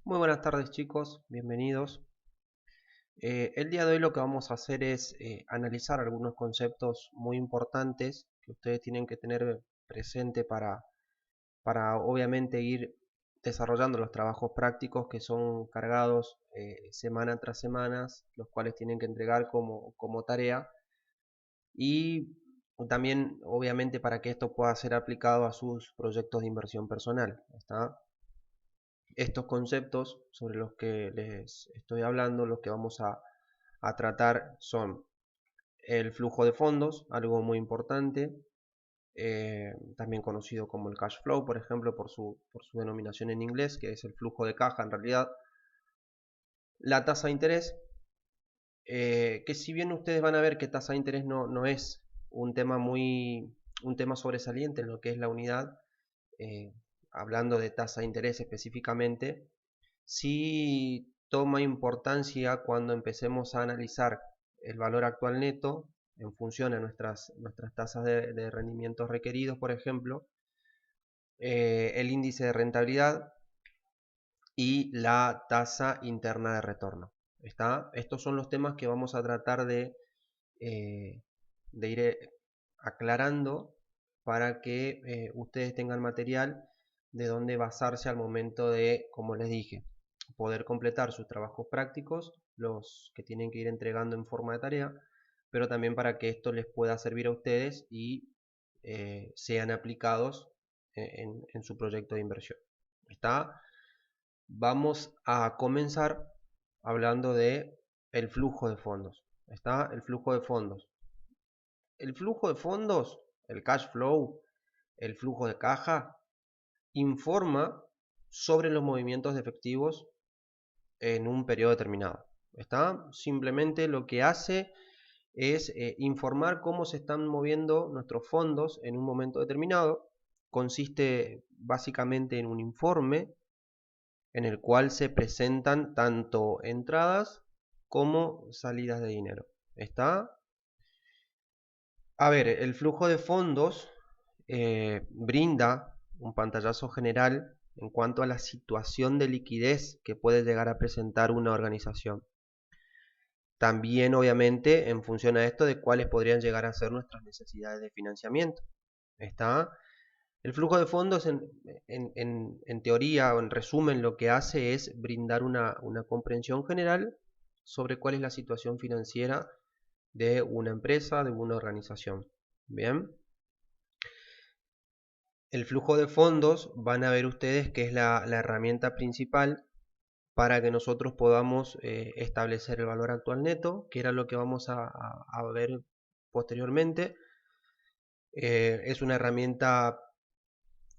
Muy buenas tardes chicos, bienvenidos. El día de hoy lo que vamos a hacer es analizar algunos conceptos muy importantes que ustedes tienen que tener presente para obviamente ir desarrollando los trabajos prácticos que son cargados semana tras semana, los cuales tienen que entregar como tarea y también obviamente para que esto pueda ser aplicado a sus proyectos de inversión personal. ¿Está? Estos conceptos sobre los que les estoy hablando, los que vamos a tratar son el flujo de fondos, algo muy importante, también conocido como el cash flow, por ejemplo, por su denominación en inglés, que es el flujo de caja en realidad. La tasa de interés, que si bien ustedes van a ver que tasa de interés no es un tema sobresaliente en lo que es la unidad, eh, hablando de tasa de interés específicamente, sí toma importancia cuando empecemos a analizar el valor actual neto en función a nuestras tasas de rendimientos requeridos, por ejemplo, el índice de rentabilidad y la tasa interna de retorno. ¿Está? Estos son los temas que vamos a tratar eh, de ir aclarando para que ustedes tengan material de donde basarse al momento de, como les dije, poder completar sus trabajos prácticos, los que tienen que ir entregando en forma de tarea, pero también para que esto les pueda servir a ustedes y sean aplicados en su proyecto de inversión. ¿Está? Vamos a comenzar hablando de el flujo de fondos. ¿Está? El flujo de fondos. El flujo de fondos, el cash flow, el flujo de caja, informa sobre los movimientos de efectivos en un periodo determinado. ¿Está? Simplemente lo que hace es informar cómo se están moviendo nuestros fondos en un momento determinado. Consiste básicamente en un informe en el cual se presentan tanto entradas como salidas de dinero. ¿Está? A ver, el flujo de fondos brinda un pantallazo general en cuanto a la situación de liquidez que puede llegar a presentar una organización. También, obviamente, en función a esto de cuáles podrían llegar a ser nuestras necesidades de financiamiento. ¿Está? El flujo de fondos, en teoría o en resumen, lo que hace es brindar una comprensión general sobre cuál es la situación financiera de una empresa, de una organización. Bien. El flujo de fondos van a ver ustedes que es la herramienta principal para que nosotros podamos establecer el valor actual neto, que era lo que vamos a ver posteriormente. Es una herramienta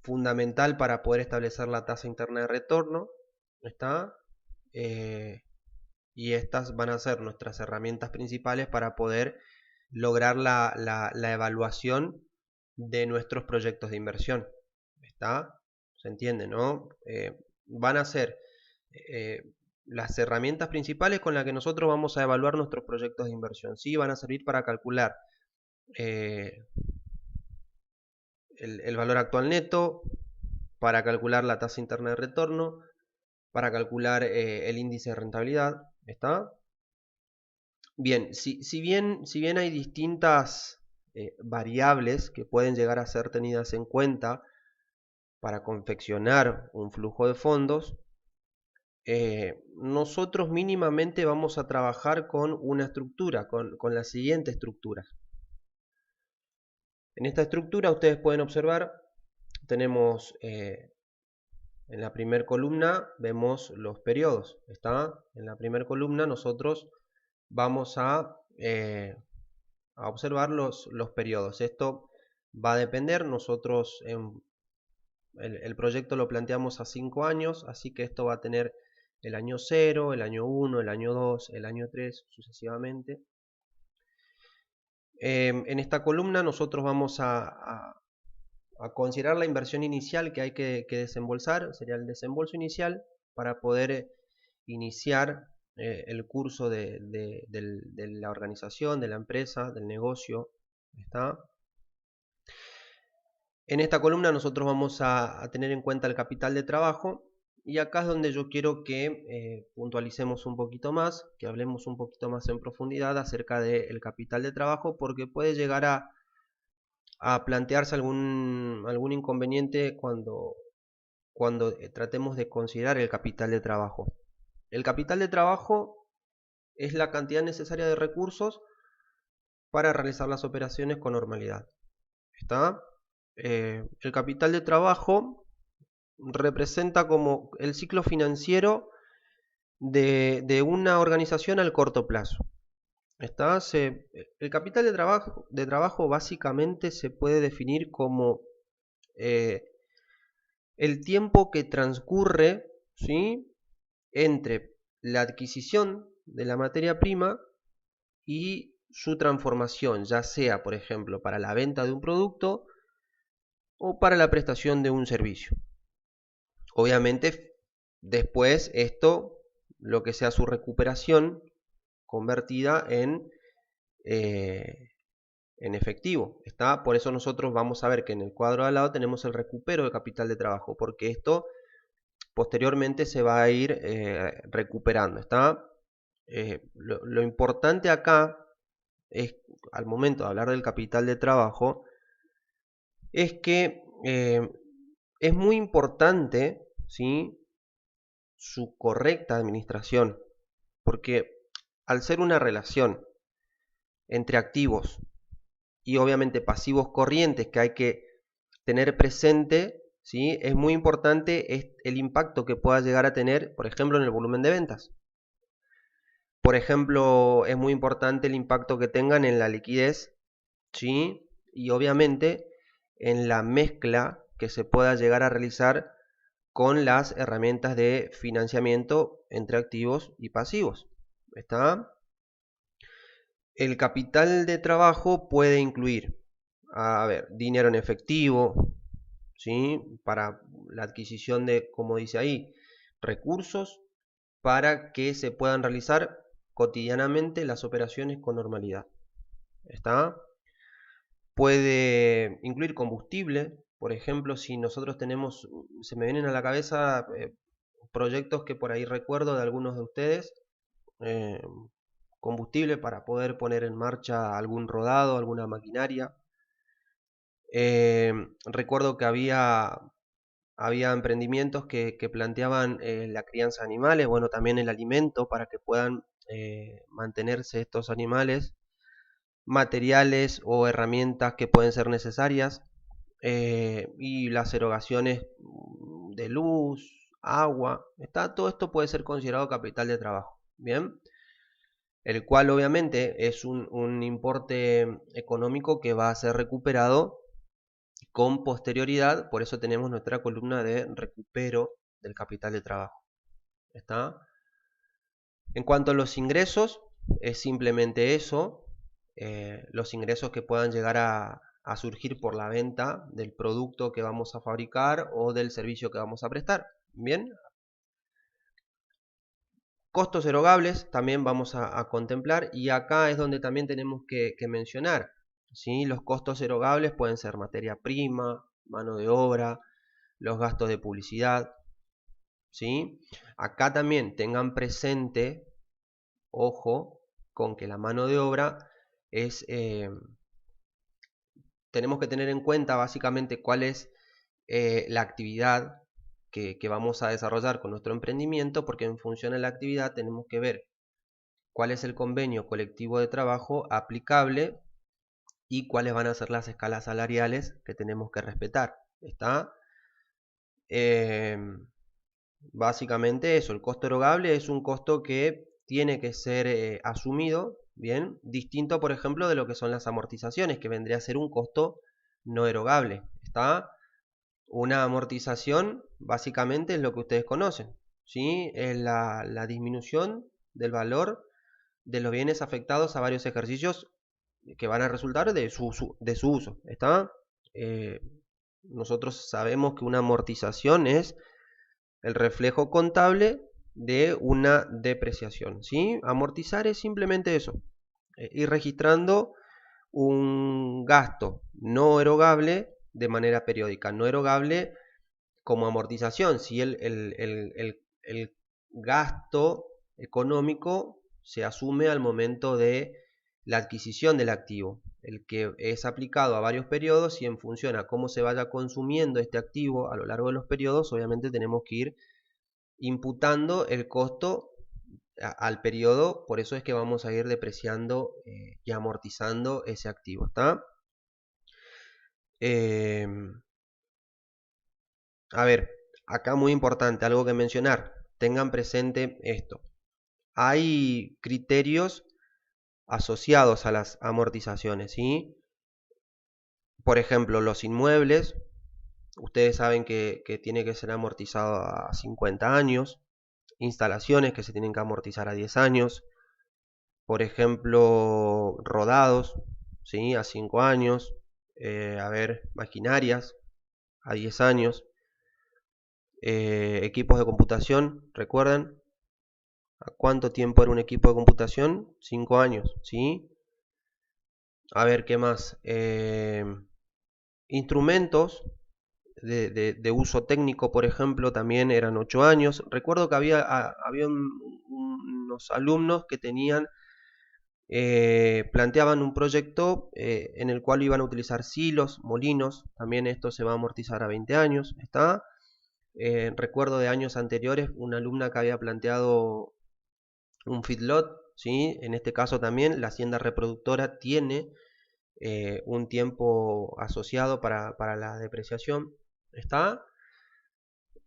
fundamental para poder establecer la tasa interna de retorno. ¿Está? Eh, y estas van a ser nuestras herramientas principales para poder lograr la evaluación de nuestros proyectos de inversión. ¿Está? ¿Se entiende, no? Van a ser eh, las herramientas principales con las que nosotros vamos a evaluar nuestros proyectos de inversión. Sí, van a servir para calcular eh, el valor actual neto, para calcular la tasa interna de retorno, para calcular el índice de rentabilidad. ¿Está? Bien, si bien hay distintas variables que pueden llegar a ser tenidas en cuenta para confeccionar un flujo de fondos, nosotros mínimamente vamos a trabajar con una estructura, con la siguiente estructura. En esta estructura ustedes pueden observar, tenemos en la primera columna vemos los periodos. ¿Está? En la primera columna nosotros vamos a observar los periodos. Esto va a depender, nosotros el proyecto lo planteamos a 5 años, así que esto va a tener el año 0, el año 1, el año 2, el año 3, sucesivamente. En esta columna nosotros vamos a considerar la inversión inicial que hay que desembolsar, sería el desembolso inicial para poder iniciar el curso de la organización, de la empresa, del negocio. ¿Está? En esta columna nosotros vamos a tener en cuenta el capital de trabajo Y acá es donde yo quiero que puntualicemos un poquito más, que hablemos un poquito más en profundidad acerca del capital de trabajo, porque puede llegar a plantearse algún inconveniente cuando tratemos de considerar el capital de trabajo. El capital de trabajo es la cantidad necesaria de recursos para realizar las operaciones con normalidad. ¿Está? El capital de trabajo representa como el ciclo financiero de una organización al corto plazo. ¿Está? El capital de trabajo básicamente se puede definir como eh, el tiempo que transcurre, ¿sí?, entre la adquisición de la materia prima y su transformación, ya sea, por ejemplo, para la venta de un producto o para la prestación de un servicio. Obviamente, después esto, lo que sea su recuperación, convertida en efectivo. ¿Está? Por eso nosotros vamos a ver que en el cuadro de al lado tenemos el recupero de capital de trabajo, porque esto posteriormente se va a ir recuperando. ¿Está? Lo importante acá es, al momento de hablar del capital de trabajo, es que es muy importante, ¿sí?, su correcta administración, porque al ser una relación entre activos y obviamente pasivos corrientes que hay que tener presente, ¿sí?, es muy importante el impacto que pueda llegar a tener, por ejemplo, en el volumen de ventas. Por ejemplo, es muy importante el impacto que tengan en la liquidez, ¿sí?, y obviamente en la mezcla que se pueda llegar a realizar con las herramientas de financiamiento entre activos y pasivos. ¿Está? El capital de trabajo puede incluir, a ver, dinero en efectivo, ¿sí?, para la adquisición de, como dice ahí, recursos para que se puedan realizar cotidianamente las operaciones con normalidad. ¿Está? Puede incluir combustible, por ejemplo, si nosotros tenemos, se me vienen a la cabeza proyectos que por ahí recuerdo de algunos de ustedes, eh, combustible para poder poner en marcha algún rodado, alguna maquinaria. Recuerdo que había emprendimientos que planteaban la crianza de animales, bueno, también el alimento para que puedan mantenerse estos animales, materiales o herramientas que pueden ser necesarias, y las erogaciones de luz, agua, todo esto puede ser considerado capital de trabajo. Bien, el cual obviamente es un importe económico que va a ser recuperado con posterioridad, por eso tenemos nuestra columna de recupero del capital de trabajo. ¿Está? En cuanto a los ingresos, es simplemente eso, los ingresos que puedan llegar a surgir por la venta del producto que vamos a fabricar o del servicio que vamos a prestar. Bien, costos erogables también vamos a contemplar, y acá es donde también tenemos que mencionar, ¿sí? Los costos erogables pueden ser materia prima, mano de obra, los gastos de publicidad, ¿sí? Acá también tengan presente, ojo, con que la mano de obra es, tenemos que tener en cuenta básicamente cuál es la actividad que vamos a desarrollar con nuestro emprendimiento, porque en función de la actividad tenemos que ver cuál es el convenio colectivo de trabajo aplicable y cuáles van a ser las escalas salariales que tenemos que respetar. ¿Está? Básicamente eso, el costo erogable es un costo que tiene que ser asumido, bien, distinto por ejemplo de lo que son las amortizaciones, que vendría a ser un costo no erogable. ¿Está? Una amortización básicamente es lo que ustedes conocen, ¿sí? Es la disminución del valor de los bienes afectados a varios ejercicios que van a resultar de su uso. ¿Está? Nosotros sabemos que una amortización es el reflejo contable de una depreciación, ¿sí? Amortizar es simplemente eso, ir registrando un gasto no erogable de manera periódica. No erogable como amortización, si el gasto económico se asume al momento de la adquisición del activo, el que es aplicado a varios periodos, y en función a cómo se vaya consumiendo este activo a lo largo de los periodos, obviamente tenemos que ir imputando el costo al periodo. Por eso es que vamos a ir depreciando y amortizando ese activo, ¿está? A ver, acá muy importante, algo que mencionar, tengan presente esto. Hay criterios asociados a las amortizaciones, ¿sí? Por ejemplo, los inmuebles, ustedes saben que tiene que ser amortizado a 50 años, instalaciones que se tienen que amortizar a 10 años, por ejemplo, rodados, ¿sí? A 5 años, a ver, maquinarias a 10 años, equipos de computación, ¿recuerdan? ¿A cuánto tiempo era un equipo de computación? 5 años, ¿sí? A ver, ¿qué más? Instrumentos de uso técnico, por ejemplo, también eran 8 años. Recuerdo que había unos alumnos que tenían, planteaban un proyecto en el cual iban a utilizar silos, molinos. También esto se va a amortizar a 20 años, ¿está? Recuerdo de años anteriores una alumna que había planteado un feedlot, ¿sí? En este caso también la hacienda reproductora tiene un tiempo asociado para la depreciación, ¿está?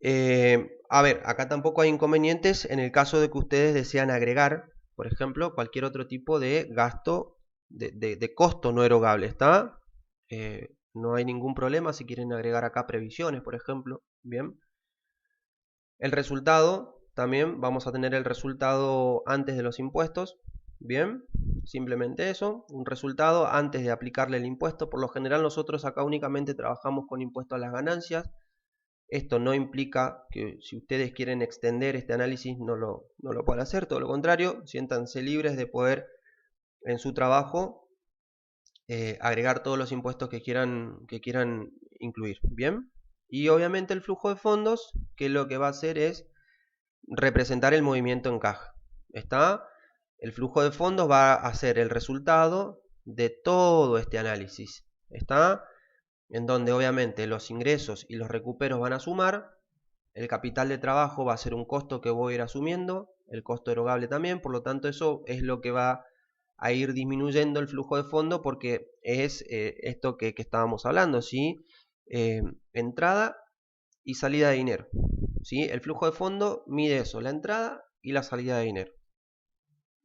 A ver, acá tampoco hay inconvenientes en el caso de que ustedes desean agregar, por ejemplo, cualquier otro tipo de gasto, de costo no erogable, ¿está? No hay ningún problema si quieren agregar acá previsiones, por ejemplo, ¿bien? El resultado, también vamos a tener el resultado antes de los impuestos, ¿bien? Simplemente eso, un resultado antes de aplicarle el impuesto. Por lo general nosotros acá únicamente trabajamos con impuesto a las ganancias. Esto no implica que si ustedes quieren extender este análisis no lo puedan hacer, todo lo contrario, siéntanse libres de poder en su trabajo agregar todos los impuestos que quieran incluir, ¿bien? Y obviamente el flujo de fondos, que lo que va a hacer es representar el movimiento en caja. ¿Está? El flujo de fondos va a ser el resultado de todo este análisis. ¿Está? En donde obviamente los ingresos y los recuperos van a sumar, el capital de trabajo va a ser un costo que voy a ir asumiendo, el costo erogable también, por lo tanto eso es lo que va a ir disminuyendo el flujo de fondo, porque es esto que estábamos hablando, ¿sí? Entrada y salida de dinero, ¿sí? El flujo de fondo mide eso, la entrada y la salida de dinero.